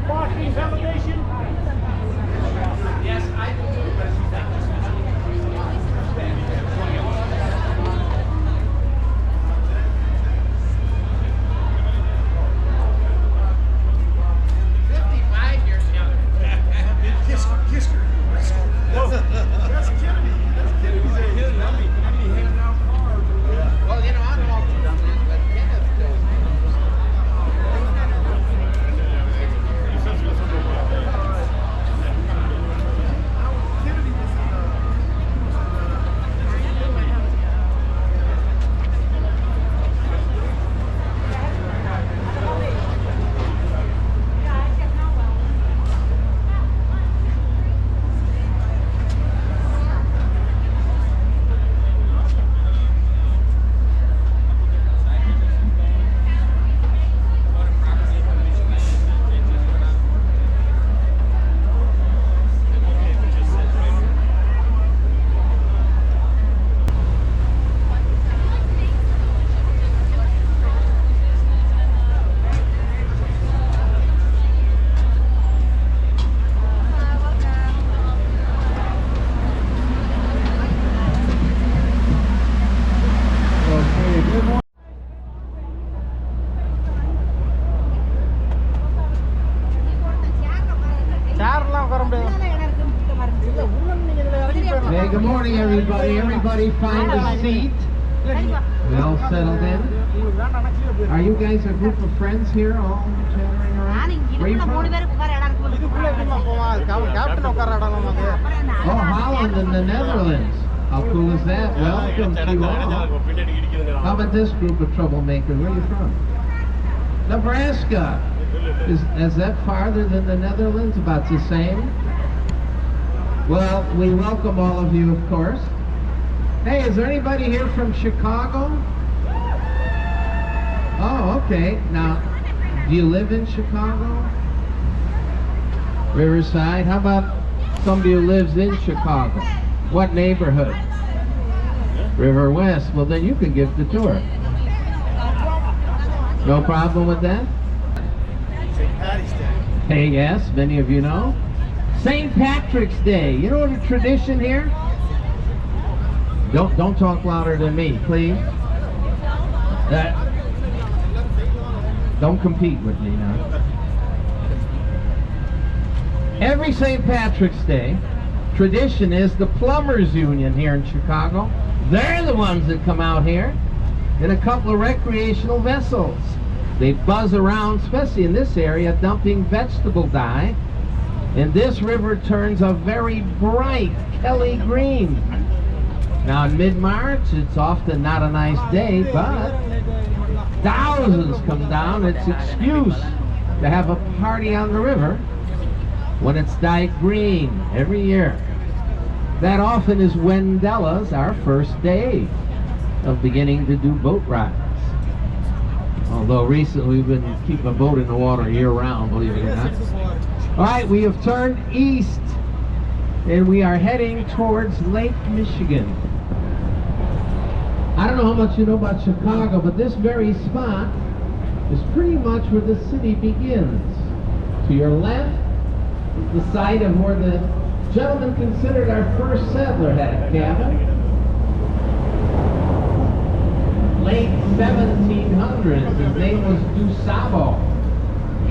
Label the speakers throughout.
Speaker 1: Parking validation. Yes, I do too, but she's not.
Speaker 2: Hey, good morning, everybody. Everybody find a seat. We all settled in. Are you guys a group of friends here, all chattering around? Where are you from? Oh, Holland in the Netherlands. How cool is that? Welcome to you all. How about this group of troublemakers? Where are you from? Nebraska. Is that farther than the Netherlands? About the same? Well, we welcome all of you, of course. Hey, is there anybody here from Chicago? Oh, okay. Now, do you live in Chicago? Riverside? How about somebody who lives in Chicago? What neighborhood? River West. Well, then you can give the tour. No problem with that?
Speaker 3: St. Patty's Day.
Speaker 2: Hey, yes, many of you know. St. Patrick's Day. You know the tradition here? Don't talk louder than me, please. Don't compete with me now. Every St. Patrick's Day, tradition is the Plumbers Union here in Chicago. They're the ones that come out here in a couple of recreational vessels. They buzz around, especially in this area, dumping vegetable dye. And this river turns a very bright Kelly green. Now in mid-March, it's often not a nice day, but thousands come down. It's an excuse to have a party on the river when it's dyed green every year. That often is Wendella's, our first day of beginning to do boat rides. Although recently we've been keeping a boat in the water year-round, believe it or not. All right, we have turned east, and we are heading towards Lake Michigan. I don't know how much you know about Chicago, but this very spot is pretty much where the city begins. To your left is the site of where the gentleman considered our first settler had a cabin. Late 1700s, his name was Dusabo.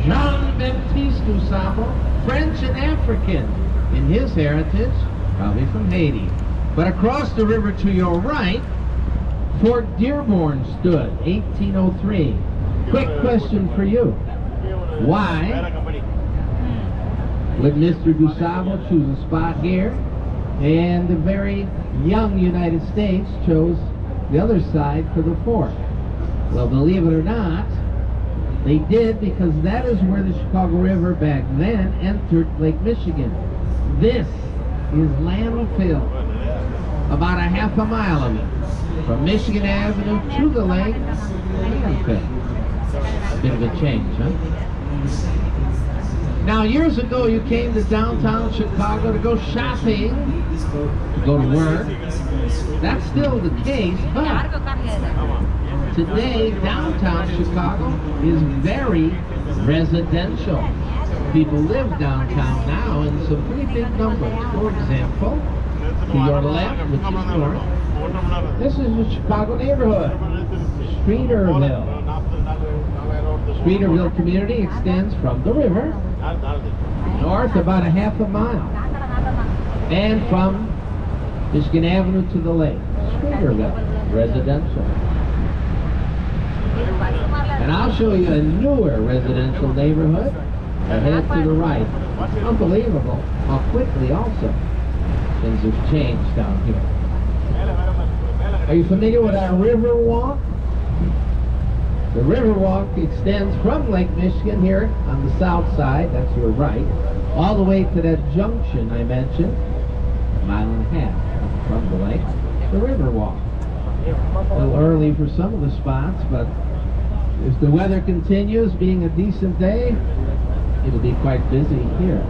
Speaker 2: Jean-Baptiste Dusabo, French and African in his heritage, probably from Haiti. But across the river to your right, Fort Dearborn stood, 1803. Quick question for you. Why would Mr. Dusabo choose a spot here, and the very young United States chose the other side for the fort? Well, believe it or not, they did, because that is where the Chicago River back then entered Lake Michigan. This is landfill, about a half a mile of it. From Michigan Avenue to the lake, landfill. A bit of a change, huh? Now, years ago, you came to downtown Chicago to go shopping, to go to work. That's still the case, but Today, downtown Chicago is very residential. People live downtown now in some pretty big numbers. For example, to your left, which is north, this is the Chicago neighborhood, Streeterville. Streeterville community extends from the river north about a half a mile, and from Michigan Avenue to the lake. Streeterville, residential. And I'll show you a newer residential neighborhood ahead to the right. Unbelievable how quickly also things have changed down here. Are you familiar with our river walk? The river walk extends from Lake Michigan here on the south side, that's your right, all the way to that junction I mentioned, a mile and a half from the lake, the river walk. A little early for some of the spots, but if the weather continues being a decent day, it'll be quite busy here.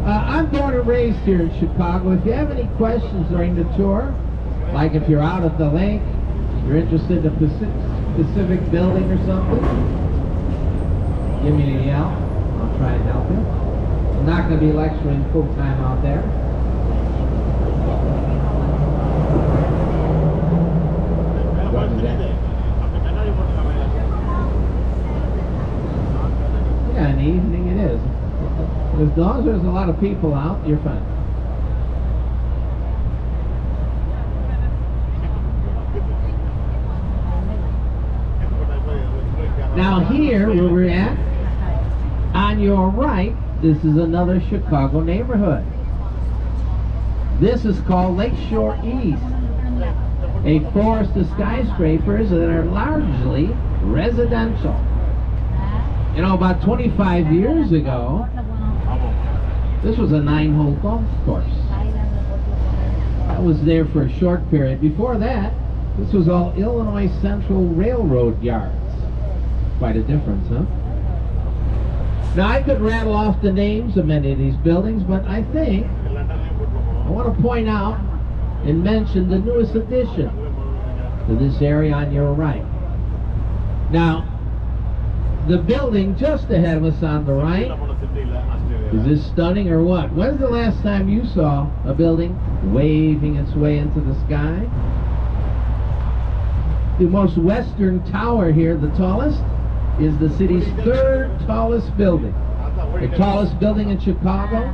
Speaker 2: I'm born and raised here in Chicago. If you have any questions during the tour, like if you're out at the lake, you're interested in a specific building or something, give me a yell. I'll try and help you. I'm not going to be lecturing full time out there. Yeah, in the evening it is. As long as there's a lot of people out, you're fine. Now here, where we're at, on your right, this is another Chicago neighborhood. This is called Lakeshore East, a forest of skyscrapers that are largely residential. You know, about 25 years ago, this was a 9-hole golf course. I was there for a short period. Before that, this was all Illinois Central Railroad yards. Quite a difference, huh? Now, I could rattle off the names of many of these buildings, but I think I want to point out and mention the newest addition to this area on your right. Now, the building just ahead of us on the right, is this stunning or what? When's the last time you saw a building waving its way into the sky? The most western tower here, the tallest, is the city's third tallest building. The tallest building in Chicago,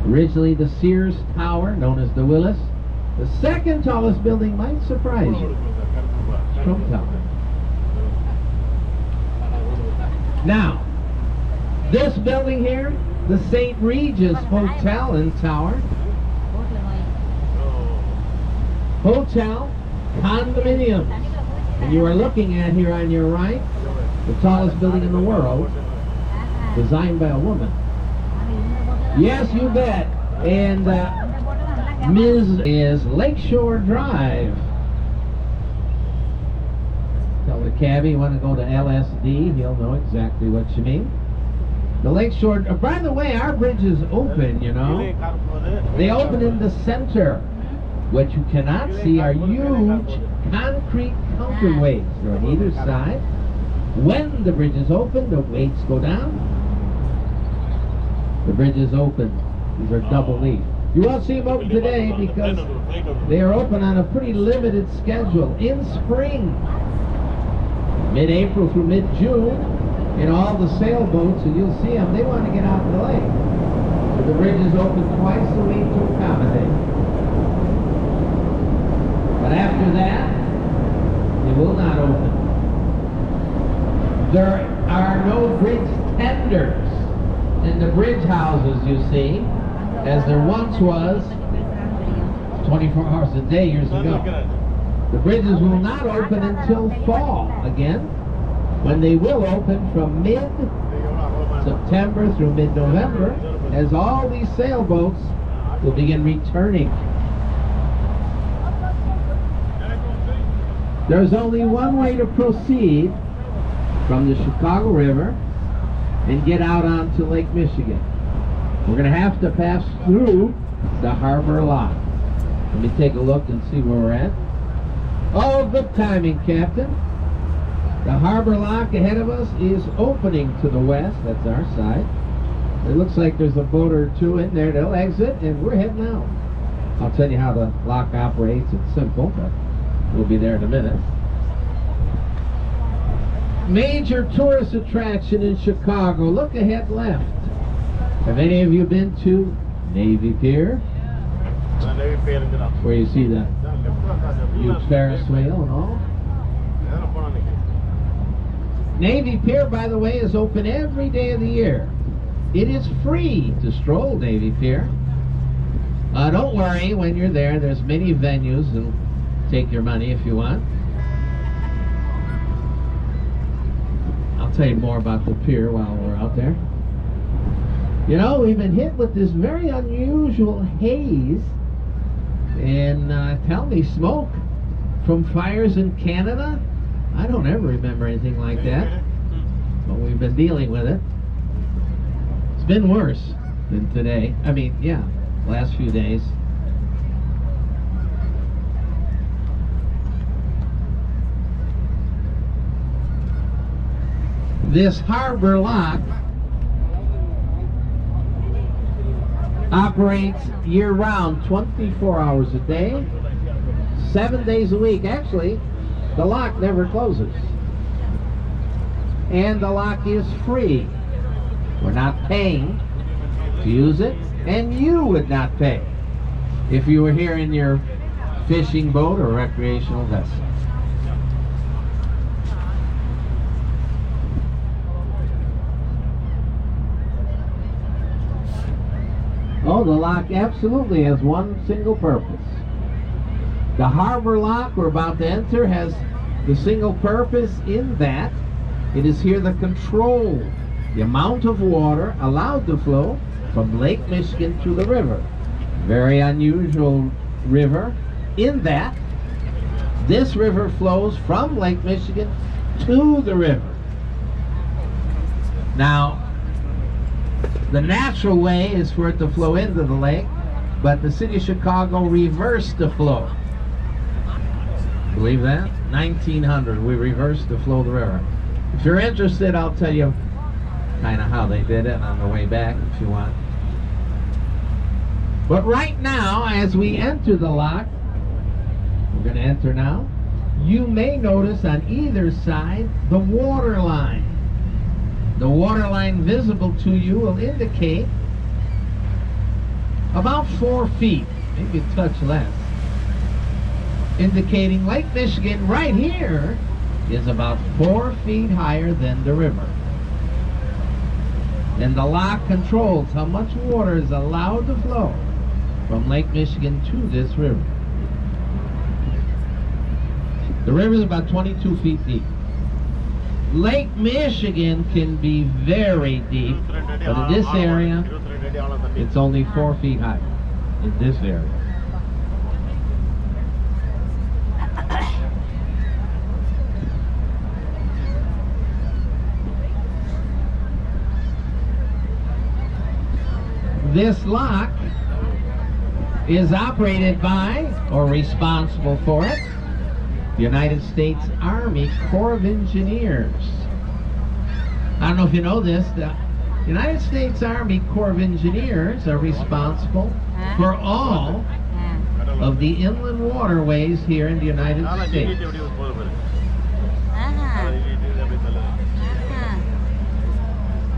Speaker 2: originally the Sears Tower, known as the Willis. The second tallest building might surprise you, Trump Tower. Now, this building here, the St. Regis Hotel and Tower, hotel, condominiums. And you are looking at here on your right, the tallest building in the world, designed by a woman. Yes, you bet. And Ms. is Lakeshore Drive. Tell the cabbie you want to go to LSD, he'll know exactly what you mean. The Lakeshore, by the way, our bridge is open, you know. They open in the center. What you cannot see are huge concrete counterweights. They're on either side. When the bridge is open, the weights go down. The bridge is open. These are double leaf. You won't see them open today because they are open on a pretty limited schedule. In spring, mid-April through mid-June, in all the sailboats, and you'll see them, they want to get out to the lake. So the bridge is open twice a week to accommodate. But after that, it will not open. There are no bridge tenders in the bridge houses, you see, as there once was 24 hours a day years ago. The bridges will not open until fall again, when they will open from mid-September through mid-November, as all these sailboats will begin returning. There's only one way to proceed from the Chicago River and get out onto Lake Michigan. We're going to have to pass through the harbor lot. Let me take a look and see where we're at. Oh, good timing, Captain. The harbor lock ahead of us is opening to the west. That's our side. It looks like there's a boat or two in there. They'll exit, and we're heading out. I'll tell you how the lock operates. It's simple, but we'll be there in a minute. Major tourist attraction in Chicago. Look ahead left. Have any of you been to Navy Pier? Where you see the huge Ferris wheel and all? Navy Pier, by the way, is open every day of the year. It is free to stroll Navy Pier. Don't worry, when you're there, there's many venues and take your money if you want. I'll tell you more about the pier while we're out there. You know, we've been hit with this very unusual haze and tell me smoke from fires in Canada. I don't ever remember anything like that, but we've been dealing with it. It's been worse than today. I mean, yeah, last few days. This harbor lock operates year-round, 24 hours a day, 7 days a week. Actually, the lock never closes. And the lock is free. We're not paying to use it, and you would not pay if you were here in your fishing boat or recreational vessel. Oh, the lock absolutely has one single purpose. The harbor lock we're about to enter has the single purpose in that it is here to control the amount of water allowed to flow from Lake Michigan to the river. Very unusual river in that this river flows from Lake Michigan to the river. Now, the natural way is for it to flow into the lake, but the city of Chicago reversed the flow. Believe that? 1900, we reversed the flow of the river. If you're interested, I'll tell you kind of how they did it on the way back if you want. But right now, as we enter the lock, we're going to enter now, you may notice on either side the water line. The water line visible to you will indicate about 4 feet, maybe a touch less, indicating Lake Michigan right here is about 4 feet higher than the river. And the lock controls how much water is allowed to flow from Lake Michigan to this river. The river is about 22 feet deep. Lake Michigan can be very deep, but in this area, it's only 4 feet high in this area. This lock is operated by, or responsible for it, the United States Army Corps of Engineers. I don't know if you know this, the United States Army Corps of Engineers are responsible for all of the inland waterways here in the United States.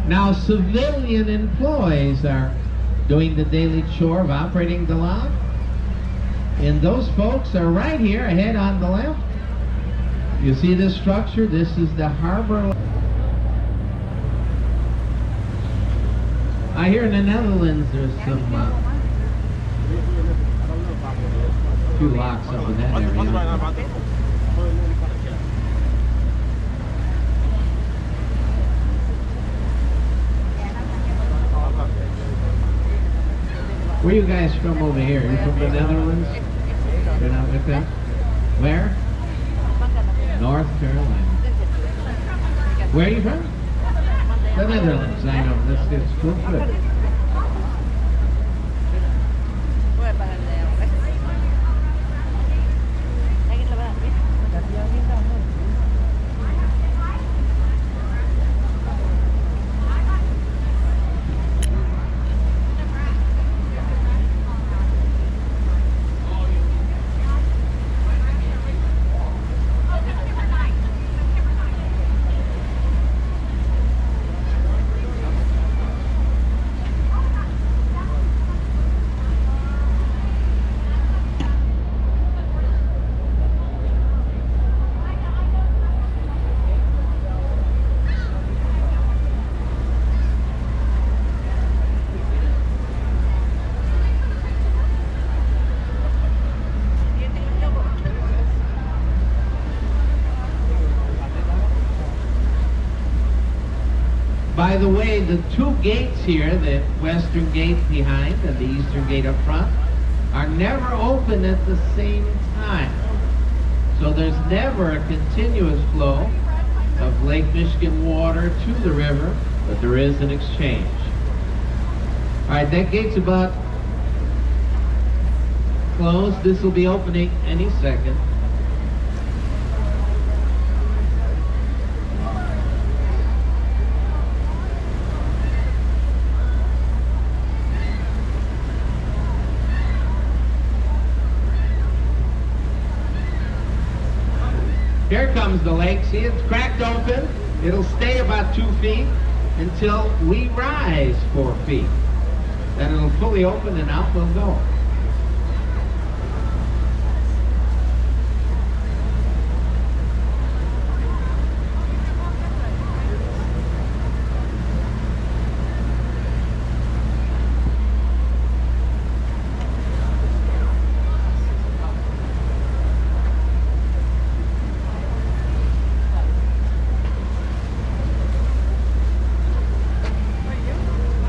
Speaker 2: Now, civilian employees are doing the daily chore of operating the lock, and those folks are right here ahead on the left. You see this structure? This is the harbor. I hear in the Netherlands there's some few locks up in that area. Where are you guys from over here? You from the Netherlands? You're not with them? Where? North Carolina. Where are you from? The Netherlands, I know. It's good. By the way, the two gates here, the western gate behind and the eastern gate up front, are never open at the same time. So there's never a continuous flow of Lake Michigan water to the river, but there is an exchange. All right, that gate's about closed. This will be opening any second. Here comes the lake. See, it's cracked open. It'll stay about 2 feet until we rise 4 feet. Then it'll fully open and out we'll go.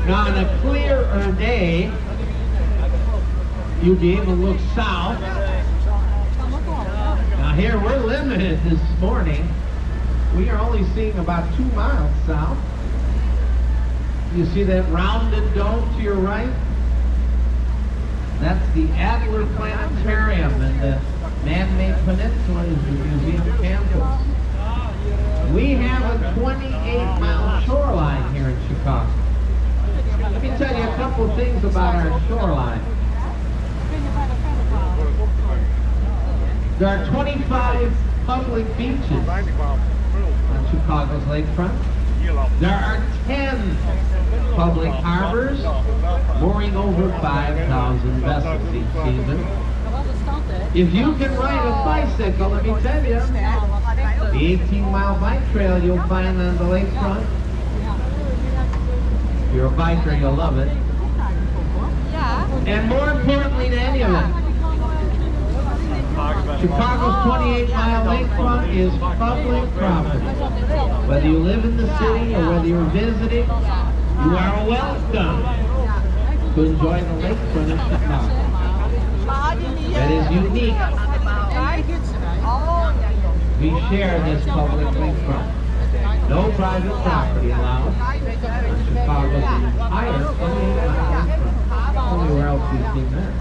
Speaker 2: Now, on a clearer day, you'll be able to look south. Now here, we're limited this morning. We are only seeing about 2 miles south. You see that rounded dome to your right? That's the Adler Planetarium, and the man-made peninsula is the museum campus. We have a 28-mile shoreline here in Chicago. Let me tell you a couple of things about our shoreline. There are 25 public beaches on Chicago's lakefront. There are 10 public harbors, mooring over 5,000 vessels each season. If you can ride a bicycle, let me tell you, the 18-mile bike trail you'll find on the lakefront, if you're a biker, you'll love it. And more importantly than any of it, Chicago's 28-mile lakefront is public property. Whether you live in the city or whether you're visiting, you are welcome to enjoy the lakefront of Chicago. That is unique. We share this public lakefront. No private property allowed on Chicago's entire 28-mile lakefront. Anywhere else we've seen that.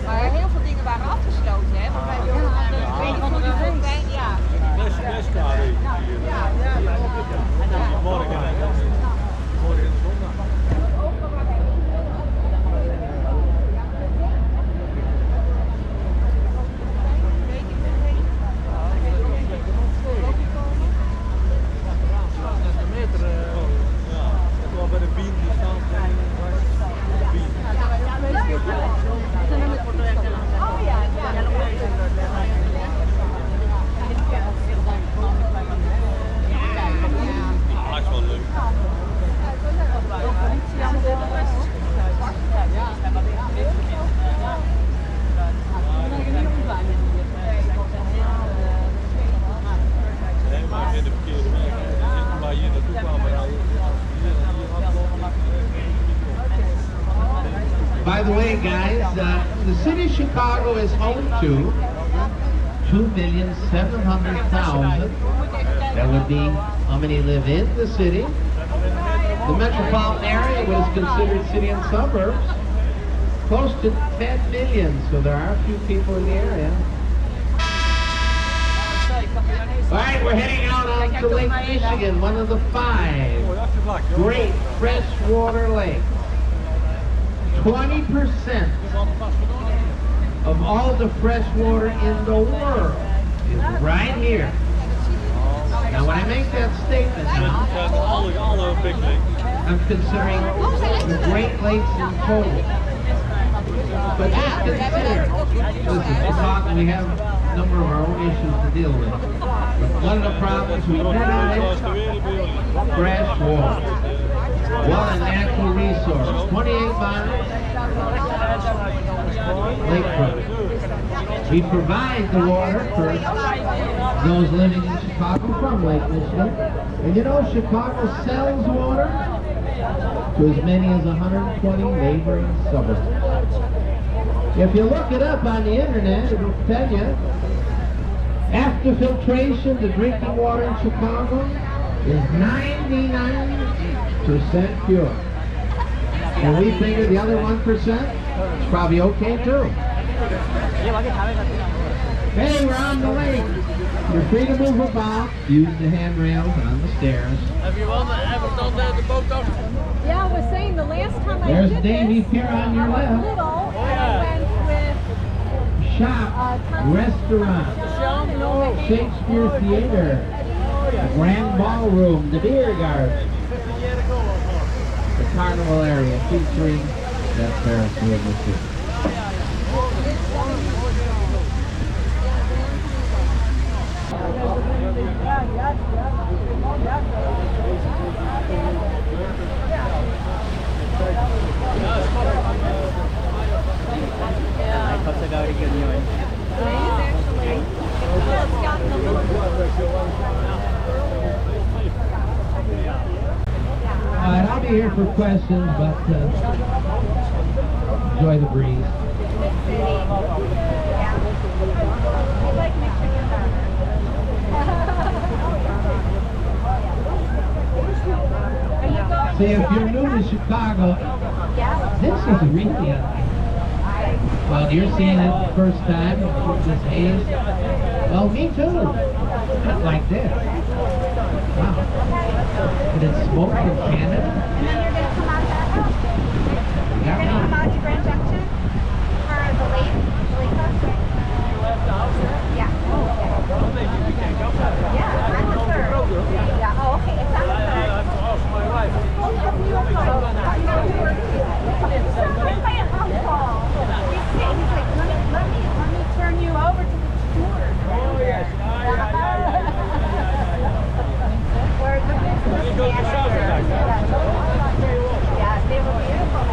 Speaker 4: Maar heel veel dingen waren afgesloten, hè? Want wij wilden
Speaker 2: By the way, guys, the city of Chicago is home to 2,700,000. That would be how many live in the city. The metropolitan area, what is considered city and suburbs, close to 10 million. So there are a few people in the area. All right, we're heading out onto Lake Michigan, one of the 5 great freshwater lakes. 20% of all the fresh water in the world is right here. Now, when I make that statement now, I'm considering the Great Lakes in total. But just consider, listen, we have a number of our own issues to deal with. But one of the problems we do have fresh water. What a natural resource. 28 miles, lakefront. We provide the water for those living in Chicago from Lake Michigan. And you know, Chicago sells water to as many as 120 neighboring suburbs. If you look it up on the internet, it'll tell you, after filtration, the drinking water in Chicago is 99% pure. And we figure the other 1% is probably okay too. Hey, we're on the lake. You're free to move about. Use the handrails on the stairs.
Speaker 3: Have you ever done the boat down?
Speaker 4: Yeah, I was saying the last time I
Speaker 2: There's
Speaker 4: did
Speaker 2: Davy
Speaker 4: this,
Speaker 2: Pier on your
Speaker 4: I was
Speaker 2: left.
Speaker 4: little, and I went with
Speaker 2: Shop, restaurant, Shakespeare Theater, the Grand Ballroom, the Beer Garden, the Carnival area featuring that Ferris wheel machine. I'll be here for questions, but enjoy the breeze. See, if you're new to Chicago, this is really well, you're seeing it the first time, this haze. Well, me too. Not like this. Wow. But it's smoke from Canada?
Speaker 5: And then you're going to come out that house. You're going to come out to Grand Junction for the lake house. Yeah. Yeah, I'm the third. Yeah, oh, okay. It's on the third. Oh, have you He's like, let me turn you over to the steward. Oh, yes. Where the business manager. Yeah, they were beautiful.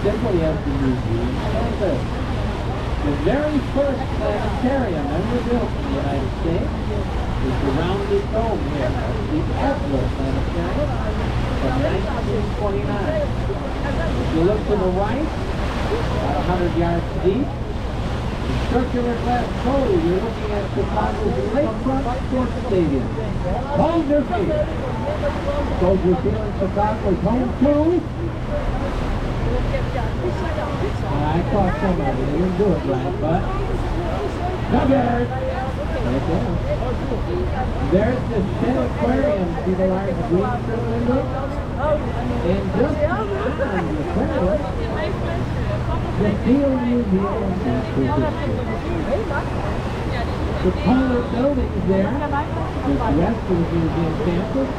Speaker 2: simply as the museum of this. The very first planetarium ever built in the United States is the rounded dome here, the Adler Planetarium from 1929. If you look to the right, about 100 yards deep, the circular glass cove, you're looking at Chicago's lakefront sports stadium. Soldier Field. Soldier Field in Chicago is home too. I caught some of it. They didn't do it right, but covered. Right there. There's the Shed Aquarium. See the large green strip window? And just beyond the aquarium, the Steel Museum of Natural History. The taller buildings there, the rest of the museum campus,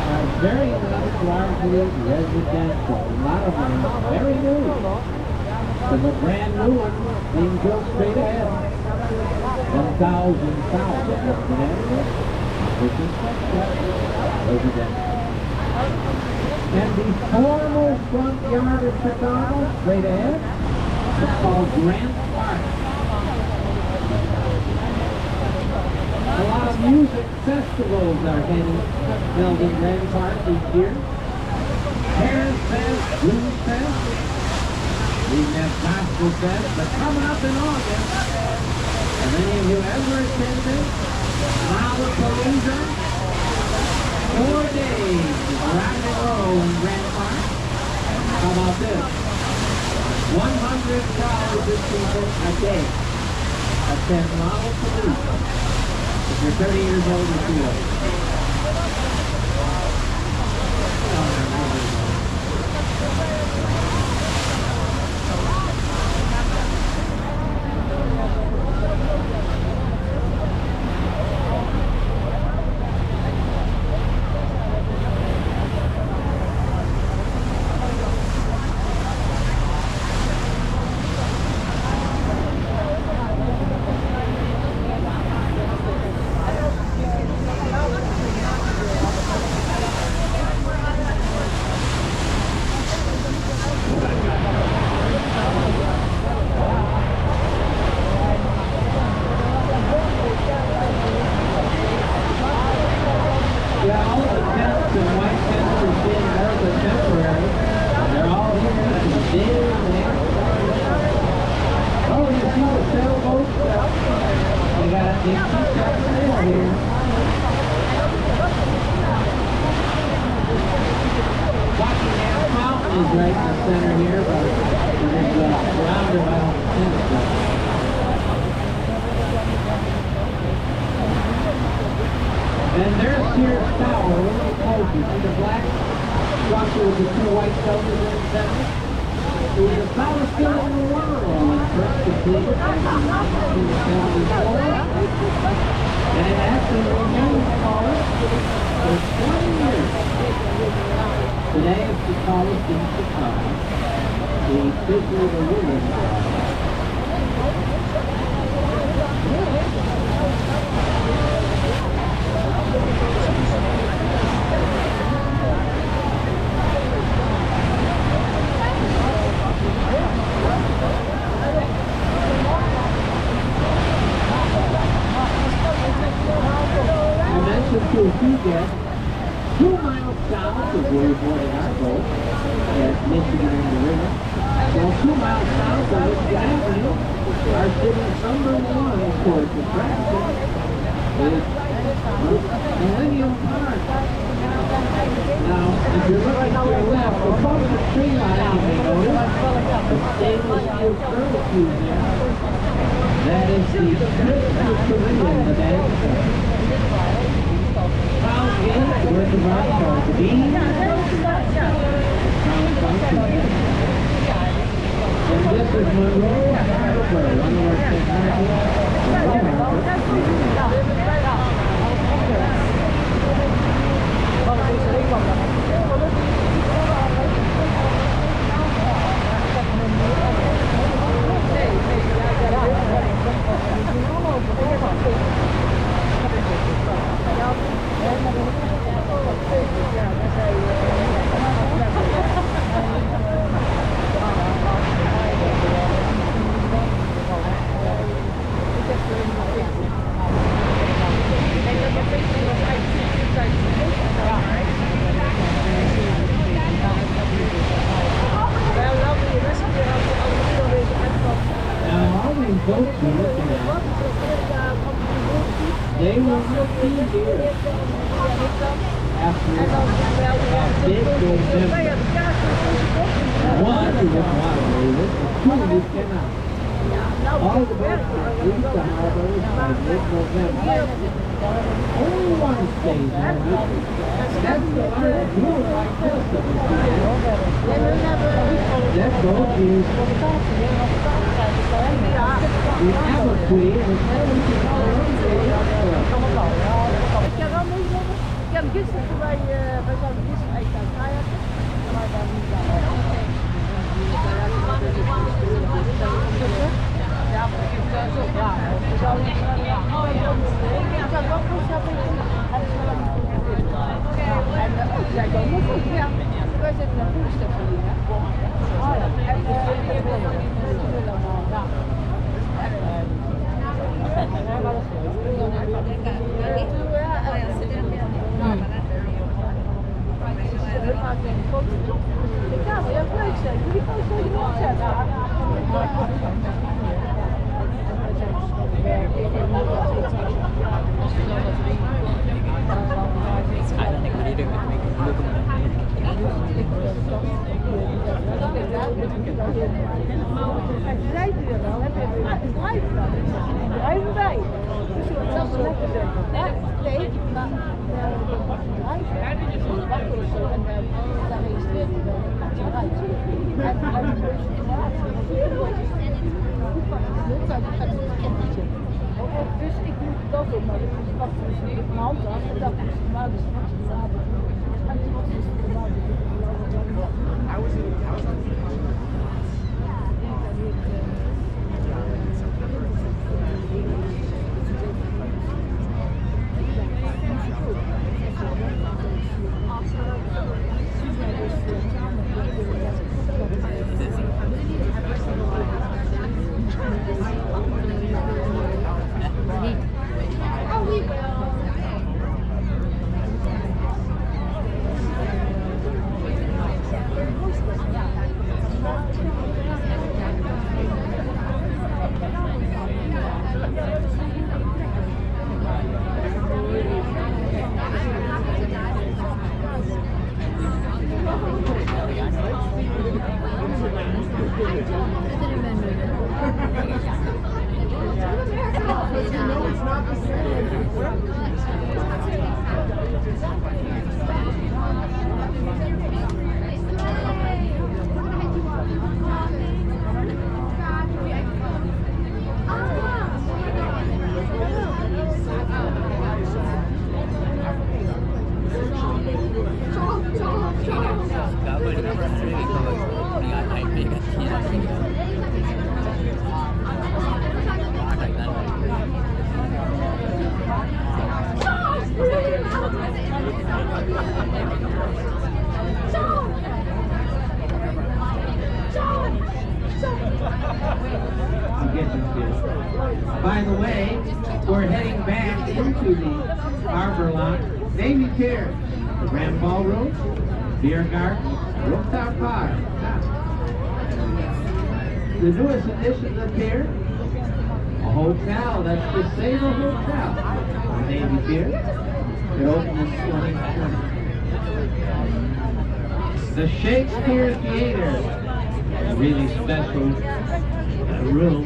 Speaker 2: are very nice, largely residential. A lot of them are very new. There's a brand new one being built straight ahead. 1,000 south of Connecticut, which is residential. And the formal front yard of Chicago, straight ahead, is called Grant Park. A lot of music festivals are held in Grant Park each year. Harris Fest, Blues Fest, we have Gospel Fest, but coming up in August, have any of you ever attended Lollapalooza? 4 days of rock and roll in Grant Park. How about this? 100,000 people a day attend Lollapalooza. If you're 30 years old or too old. Yeah, all the tents and white tents are being more than temporary. They're all here in the day and there. Oh, you see the sailboats? They got a big teacup sail here. Buckingham Mountain is right in the center here, but it's surrounded by all the tents. And there's Sears Tower, a little closer. See the black structure with the two white pillars in the center? It was the tallest building in the world when first completed in 1974. And it actually remained taller for 20 years. Today it's the tallest in Chicago. The officially the Williams Tower. I mentioned to a few guests, 2 miles south of where we're boarding our boat at Michigan in the river. Well, 2 miles south of Michigan Avenue, our city's #1 tourist attraction is Millennium Park. Now, if you're looking to your left, above the tree line, you may notice the stainless steel curlicue there. That is the Christmas Pavilion, the dance. Crown Gate, work of art called the Bean. Crown Function. And this is Monroe Harbor, one of our folks are looking at. They will not be here after mid-November. One, you would want to leave it, but two, you cannot. All the boats will leave the harbor by mid-November. Only one stays there. That's the largest rule like this that we see. That boat is the Everqueen with everything on
Speaker 4: Ik heb gisteren wij zouden gisteren eigenlijk aan het kajakken, maar daar niet aan. Ja, maar ik heb het zo klaar. We zouden niet gaan. Ik had wel goed hebben. En zij komen ook goed. Ja, wij zitten naar Poelstep hier. Ja, maar jij leuk zijn. Jullie gaan zo niet opzetten.
Speaker 3: Skyline, ik ben hier
Speaker 4: Zij doen er wel, heb je drijven bij. Dus je moet zelfs lekker zeggen. Nee, maar drijven. En daar registreert hij wel. Dus ik moet dat doen, maar ik pak mijn hand af en dat is maar de straks later. En toen was het
Speaker 2: By the way, we're heading back into the harbor lot. Navy Pier, the Grand Ballroom, Beer Garden, Rooftop Bar. The newest addition to the pier, a hotel, that's the Sabre Hotel on Navy Pier. It opened in 2020. The Shakespeare Theater, a really special room,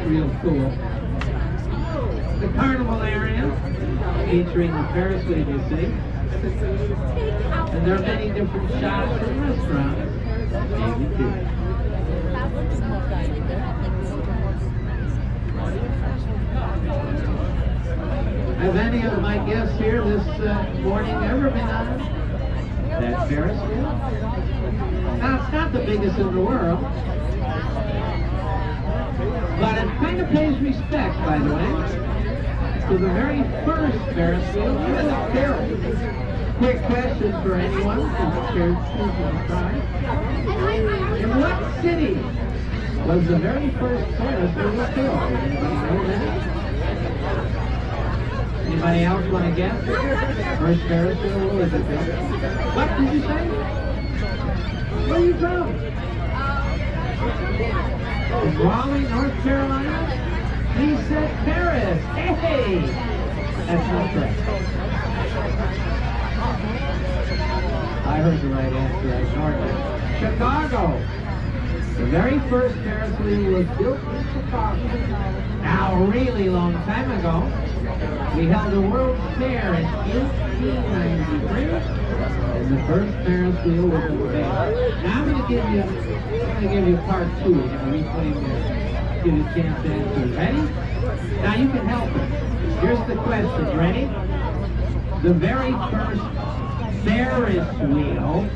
Speaker 2: real cool. The Carnival area, featuring the Ferris wheel, you see. And there are many different shops and restaurants. Navy Pier. Have any of my guests here this morning ever been on that Ferris wheel? Now, it's not the biggest in the world, but it kind of pays respect, by the way, to the very first Ferris wheel in the Carol. Quick question for anyone who's scared to try. In what city was the very first Ferris wheel built? Anybody know that? Anybody else want to guess? First Ferris wheel, where was it built? What did you say? Where are you from? Raleigh, North Carolina? He said Paris. Hey! That's not correct. I heard the right answer. I ignored it. Chicago. The very first Ferris wheel was built in Chicago. Now, a really long time ago, we held a World's Fair in 1893, and the first Ferris wheel was unveiled. Now I'm going to give you part two. We're going to replay this. Give you a chance to answer. Ready? Now you can help it. Here's the question. Ready? The very first Ferris wheel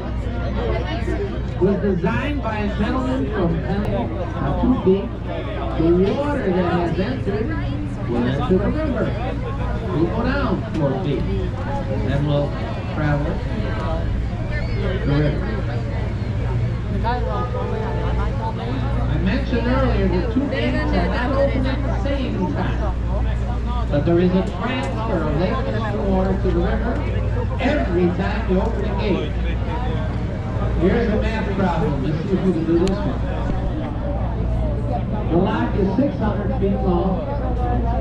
Speaker 2: was designed by a gentleman from Pennsylvania. Not too big. The water that has entered will enter the river. We'll go down 4 feet. Then we'll travel the river. I mentioned earlier the two gates are not open at the same time. But there is a transfer of Lake Michigan water to the river every time you open a gate. Here's a math problem. Let's see if we can do this one. The lock is 600 feet long,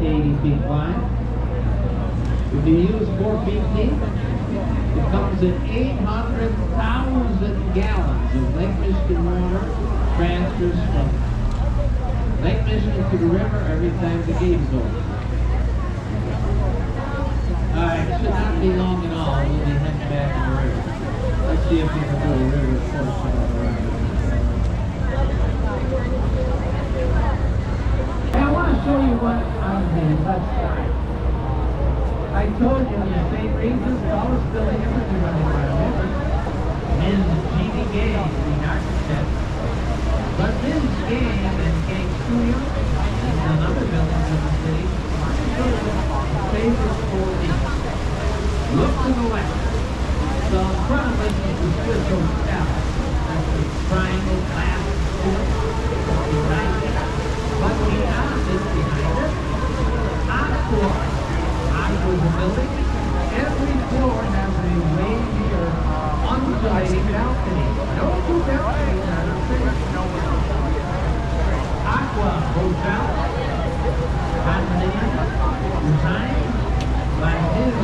Speaker 2: 80 feet wide. If you use 4 feet deep, it comes in 800,000 gallons of Lake Michigan water transfers from Lake Michigan to the river every time the gate is open. Alright, it should not be long at all. We'll be heading back to the river. Let's see if we can do a river portion of the river. I want to show you what on the left side. I told you the St. Regis, tallest building ever to run around river. Ms. Jeannie Gay, the architect. But Ms. Gay and Gay Studio and another buildings in the city favors for east. Look to the left. So in front of us is the spiritual tower. That's the triangle glass door. Right there. But beyond this, behind it, Aqua. Aqua is a building. Every floor has a wavy or undulating balcony. No two balconies are the same. Aqua Hotel. Condominium. Designed by his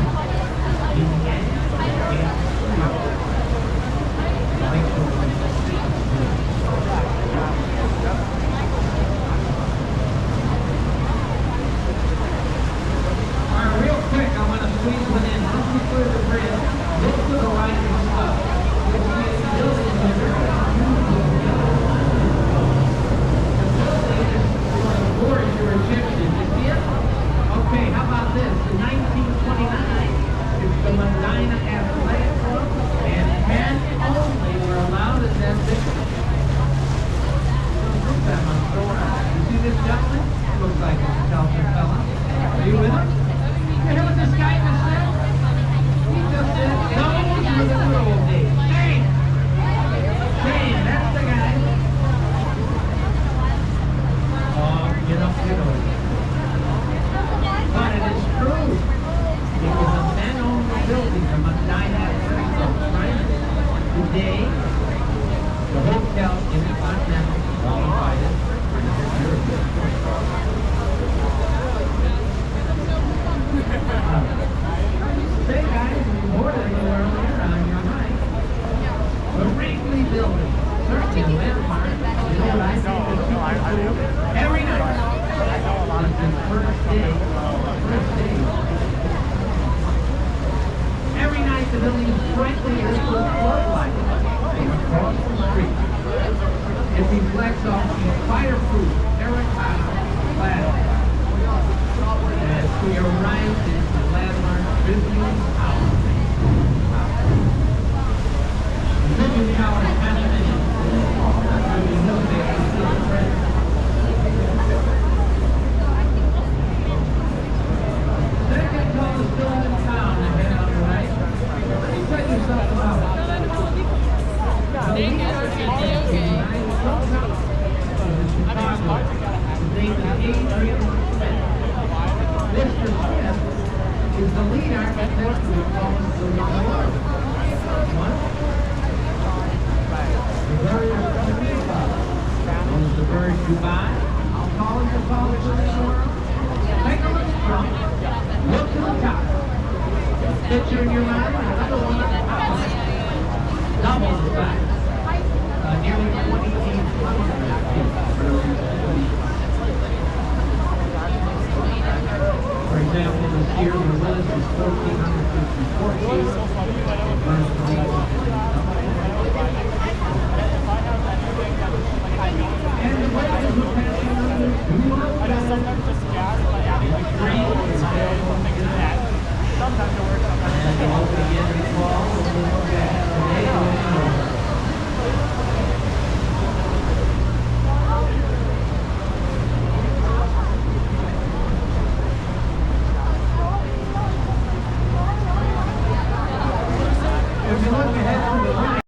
Speaker 2: Alright, real quick, I want to squeeze one in. Once we clear the bridge, look to the right and stuff. Which means the building is very before you were Egyptian. You see it? Okay, how about this? In 1929, it's the Medina Athletic Club, and men only were allowed in that picture. You see this gentleman? Looks like a intelligent fella. Are you with him? You hear what this guy just said? He just said, those were the good old days. Shane! Shane, that's the guy. Oh, get up, get over. But it is true. It was a men-only building from a dynamic right? Today, the hotel Intercontinental qualified it for the European. Say guys, more than you were earlier on your right. The Wrigley Building, certainly a landmark. You know what I think is super cool? Every night. It's the first day. Every night the building is brightly lit with floodlights across the street. It reflects off the fireproof terracotta glass. As we arrive at the landmark Tribune Tower. The Tribune Tower is condominium. Tribune Hill Bay is still a friend. Second tallest building in town, ahead on the right. Let me tell you something about it. Mr. Smith is the lead architect of the tallest building in the world. What? The Burj Khalifa. Known as the Burj Dubai. I'll call it the tallest building in the world. Now, look to the top. Picture in your mind, another one on the top. Double the size. Nearly 2,800 feet. For example, this year the list is 1,454 feet. And the way to look at it,
Speaker 1: Sometimes just gas by adding like green and things like that. Sometimes it works, sometimes it doesn't.
Speaker 2: If you look ahead to the right,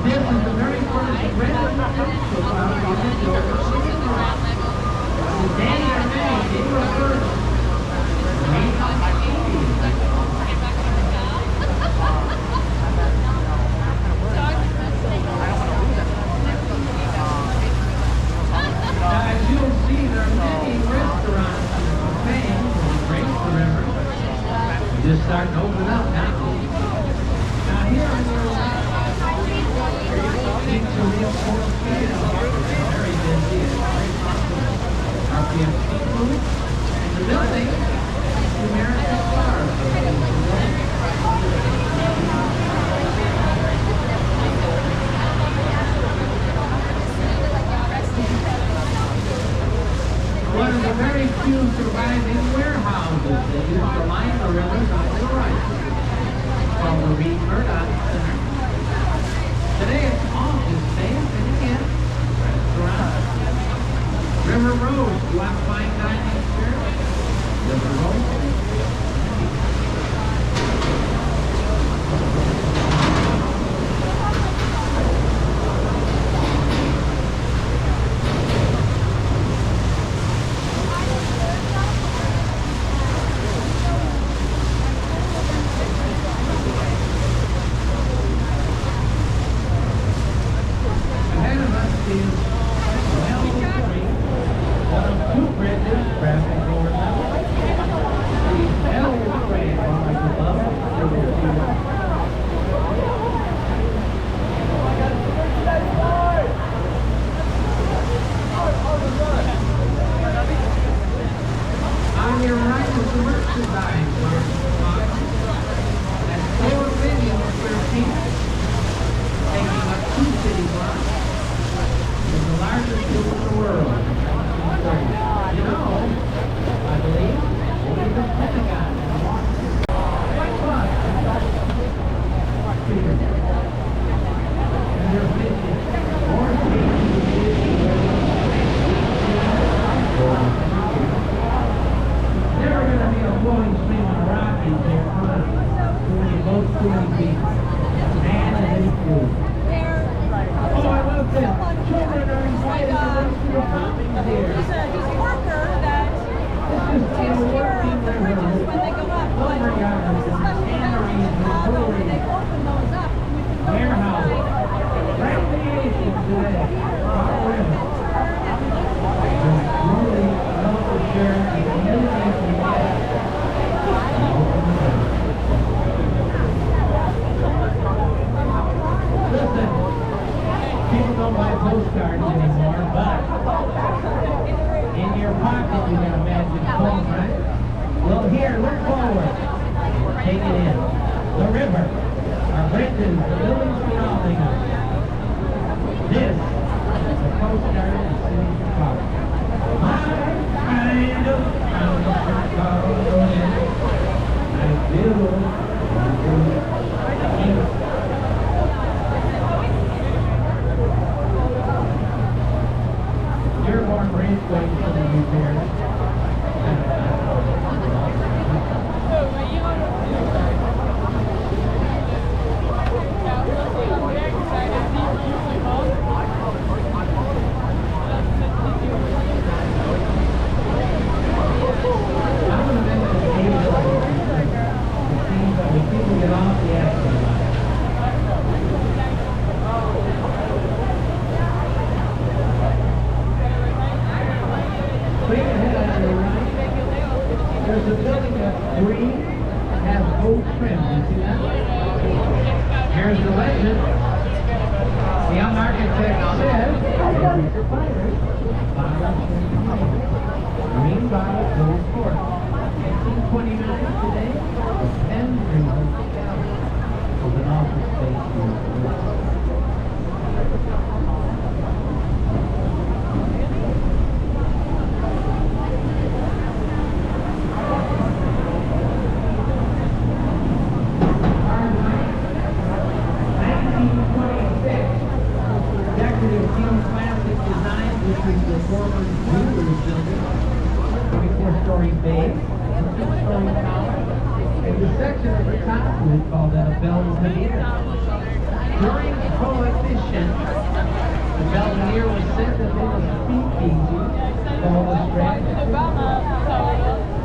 Speaker 2: this is the very first red as you'll see, there are many restaurants and fans and drinks the river. Just starting to open up now. Now here on your left, things are real full scale. Very busy. It's very popular. RPM Seafood. And the building is the American Star. One of the very few surviving warehouses that used to line the rivers on the right. Called the Reed Murdoch Center. Today it's office space and again, restaurant. River Road, you want fine dining experience? River Road. Ahead of us is Melville Street, one of two bridges traffic going up. The L train going above. On your right is the merchandise line. That's 4 million square feet, taking up 2 city blocks. It's the largest group in the world. You know, I believe, only the Pentagon in Washington. And they're busy. More never going to be a flowing stream of Rockies there, huh? When you both truly be man and equal. Oh, I love this. Children are invited to race to the fountains here.
Speaker 4: He's a worker that
Speaker 2: This is
Speaker 4: takes
Speaker 2: a
Speaker 4: care
Speaker 2: working
Speaker 4: of the bridges when they go up. But
Speaker 2: lumberyards
Speaker 4: this is
Speaker 2: and
Speaker 4: special events in
Speaker 2: canneries and
Speaker 4: Chicago where they
Speaker 2: breweries,
Speaker 4: open those up. And you can go
Speaker 2: warehouses,
Speaker 4: inside.
Speaker 2: recreation today. Wow, river. Truly, love to share the community we get. Listen, people don't buy postcards anymore, but in your pocket you got a magic phone, right? Well, here, look forward. Take it in. The river, our bridges, the buildings surrounding us. This is a postcard of the city of Chicago. My kind of town of Chicago is I feel Dearborn Raceway should be repaired. I'm There's a building that's green, has gold trim. You see that? Here's the legend. The young architect says, green violet, gold court. 1829 today, 10 was an office space here. Decorative Team Classic Design. This is the former Jewelers Building. 24-story base, 2-story tower. And the section at the top, we call that a Belvedere. During Prohibition, the Belvedere was said that they was a speakeasy called the Stratton.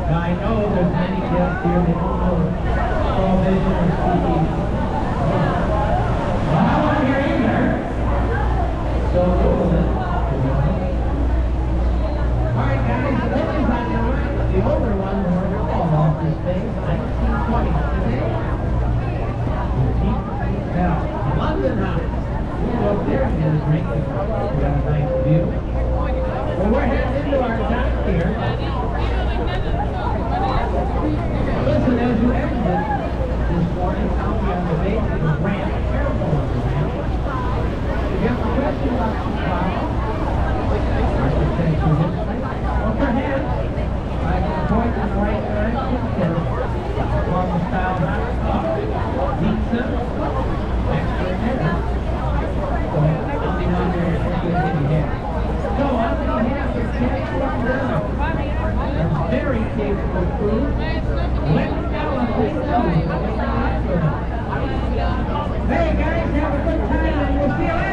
Speaker 2: Now I know there's many guests here that don't know Prohibition or speakeasy. Well, I want to hear either. So Google it. Alright guys, the buildings on your right, the older ones were all office space, 1920 today. Now, London House. We'll go up there and get a drink. We got a nice view. Well, we're heading into our dock here. Listen, as you exit this morning, I'll be on the base of the ramp. Careful on the ramp. If you have a question about Chicago, architecture history, or perhaps I can point in the right direction for formal style hot pizza, extra dinner. So I'll be on there and see what you have. So on behalf of Captain Brown, a very capable crew, let's go and take those. Hey guys, have a good time and we'll see you later.